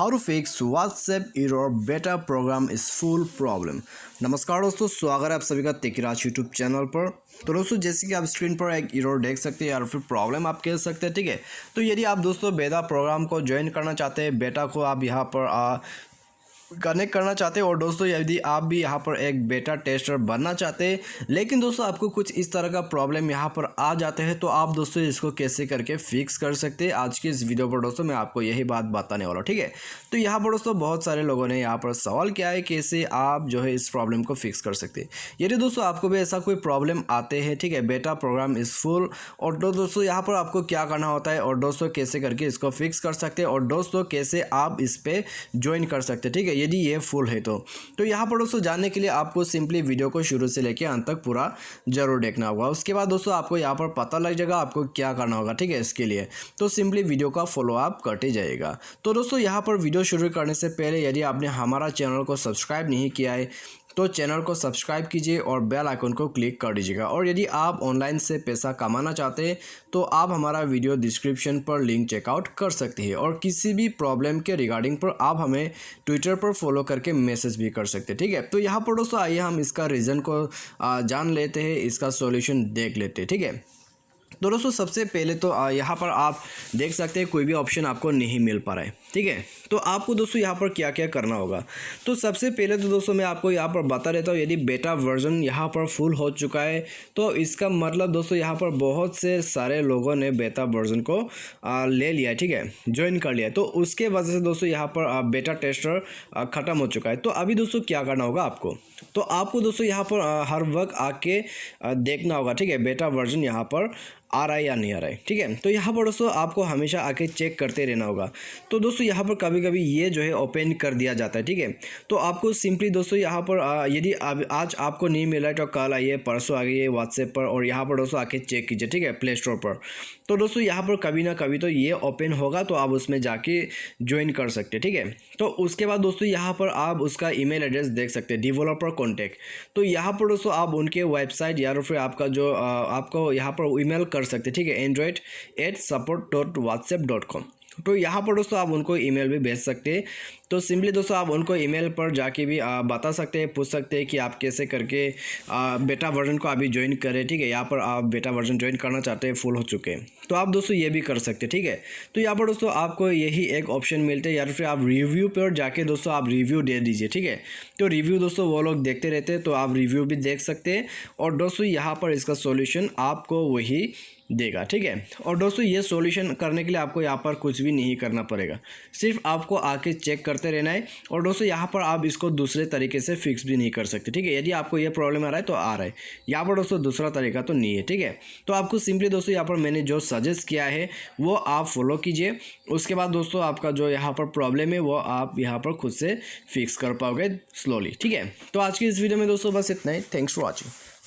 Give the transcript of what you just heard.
How to fix WhatsApp error beta program is full problem. नमस्कार दोस्तों, स्वागत है आप सभी का टेकराज यूट्यूब चैनल पर। तो दोस्तों, जैसे कि आप स्क्रीन पर एक एरर देख सकते हैं या फिर प्रॉब्लम आप कह सकते हैं, ठीक है। तो यदि आप दोस्तों बेटा प्रोग्राम को ज्वाइन करना चाहते हैं, बेटा को आप यहाँ पर कनेक्ट करना चाहते हैं, और दोस्तों यदि आप भी यहाँ पर एक बेटा टेस्टर बनना चाहते हैं, लेकिन दोस्तों आपको कुछ इस तरह का प्रॉब्लम यहाँ पर आ जाते हैं, तो आप दोस्तों इसको कैसे करके फिक्स कर सकते हैं, आज की इस वीडियो पर दोस्तों मैं आपको यही बात बताने वाला हूँ, ठीक है। तो यहाँ पर दोस्तों बहुत सारे लोगों ने यहाँ पर सवाल किया है कैसे आप जो है इस प्रॉब्लम को फिक्स कर सकते हैं। यदि दोस्तों आपको भी ऐसा कोई प्रॉब्लम आते हैं, ठीक है, बेटा प्रोग्राम इज़ फुल, और दोस्तों यहाँ पर आपको क्या करना होता है, और दोस्तों कैसे करके इसको फिक्स कर सकते हैं, और दोस्तों कैसे आप इस पर ज्वाइन कर सकते हैं, ठीक है, यदि ये फुल है तो यहाँ पर दोस्तों जानने के लिए आपको सिंपली वीडियो को शुरू से लेकर अंत तक पूरा जरूर देखना होगा। उसके बाद दोस्तों आपको यहाँ पर पता लग जाएगा आपको क्या करना होगा, ठीक है। इसके लिए तो सिंपली वीडियो का फॉलो अप करते जाएगा। तो दोस्तों यहाँ पर वीडियो शुरू करने से पहले यदि आपने हमारा चैनल को सब्सक्राइब नहीं किया है तो चैनल को सब्सक्राइब कीजिए और बेल आइकन को क्लिक कर दीजिएगा। और यदि आप ऑनलाइन से पैसा कमाना चाहते हैं तो आप हमारा वीडियो डिस्क्रिप्शन पर लिंक चेकआउट कर सकते हैं, और किसी भी प्रॉब्लम के रिगार्डिंग पर आप हमें ट्विटर पर फॉलो करके मैसेज भी कर सकते हैं, ठीक है। तो यहाँ पर दोस्तों आइए हम इसका रीज़न को जान लेते हैं, इसका सॉल्यूशन देख लेते हैं, ठीक है। तो दोस्तों सबसे पहले तो यहाँ पर आप देख सकते हैं कोई भी ऑप्शन आपको नहीं मिल पा रहा है, ठीक है। तो आपको दोस्तों यहाँ पर क्या क्या करना होगा, तो सबसे पहले तो दोस्तों मैं आपको यहाँ पर बता देता हूँ, यदि बेटा वर्जन यहाँ पर फुल हो चुका है तो इसका मतलब दोस्तों यहाँ पर बहुत से सारे लोगों ने बेटा वर्जन को ले लिया है, ठीक है, ज्वाइन कर लिया है। तो उसके वजह से दोस्तों यहाँ पर बेटा टेस्टर ख़त्म हो चुका है। तो अभी दोस्तों क्या करना होगा आपको, तो आपको दोस्तों यहाँ पर हर वक्त आके देखना होगा, ठीक है, बेटा वर्जन यहाँ पर आ रहा है या नहीं आ रहा है, ठीक है। तो यहाँ पर दोस्तों आपको हमेशा आके चेक करते रहना होगा। तो दोस्तों यहाँ पर कभी कभी ये जो है ओपन कर दिया जाता है, ठीक है। तो आपको सिंपली दोस्तों यहाँ पर यदि आज आपको नहीं मिला है तो कल आइए, परसों आइए व्हाट्सएप पर, और यहाँ पर दोस्तों आके चेक कीजिए, ठीक है, प्ले स्टोर पर। तो दोस्तों यहाँ पर कभी ना कभी तो ये ओपन होगा, तो आप उसमें जाके ज्वाइन कर सकते हैं, ठीक है। तो उसके बाद दोस्तों यहाँ पर आप उसका ईमेल एड्रेस देख सकते हैं, डेवलपर कॉन्टैक्ट। तो यहाँ पर दोस्तों आप उनके वेबसाइट या फिर आपका जो आपको यहाँ पर ईमेल कर सकते हैं, ठीक है, android@support.whatsapp.com। तो यहाँ पर दोस्तों आप उनको ईमेल भी भेज सकते हैं। तो सिंपली दोस्तों आप उनको ईमेल पर जाके भी बता सकते हैं, पूछ सकते हैं कि आप कैसे करके बेटा वर्जन को अभी ज्वाइन करें, ठीक है। यहाँ पर आप बेटा वर्जन ज्वाइन करना चाहते हैं, फुल हो चुके हैं, तो आप दोस्तों ये भी कर सकते हैं, ठीक है। तो यहाँ पर दोस्तों आपको यही एक ऑप्शन मिलते हैं, या फिर आप रिव्यू पर जाके दोस्तों आप रिव्यू दे दीजिए, ठीक है। तो रिव्यू दोस्तों वो लोग देखते रहते हैं, तो आप रिव्यू भी देख सकते हैं, और दोस्तों यहाँ पर इसका सॉल्यूशन आपको वही देगा, ठीक है। और दोस्तों ये सॉल्यूशन करने के लिए आपको यहाँ पर कुछ भी नहीं करना पड़ेगा, सिर्फ आपको आके चेक करते रहना है। और दोस्तों यहाँ पर आप इसको दूसरे तरीके से फिक्स भी नहीं कर सकते, ठीक है। यदि आपको ये प्रॉब्लम आ रहा है तो आ रहा है, यहाँ पर दोस्तों दूसरा तरीका तो नहीं है, ठीक है। तो आपको सिंपली दोस्तों यहाँ पर मैंने जो सजेस्ट किया है वो आप फॉलो कीजिए। उसके बाद दोस्तों आपका जो यहाँ पर प्रॉब्लम है वो आप यहाँ पर खुद से फिक्स कर पाओगे स्लोली, ठीक है। तो आज की इस वीडियो में दोस्तों बस इतना ही। Thanks for watching.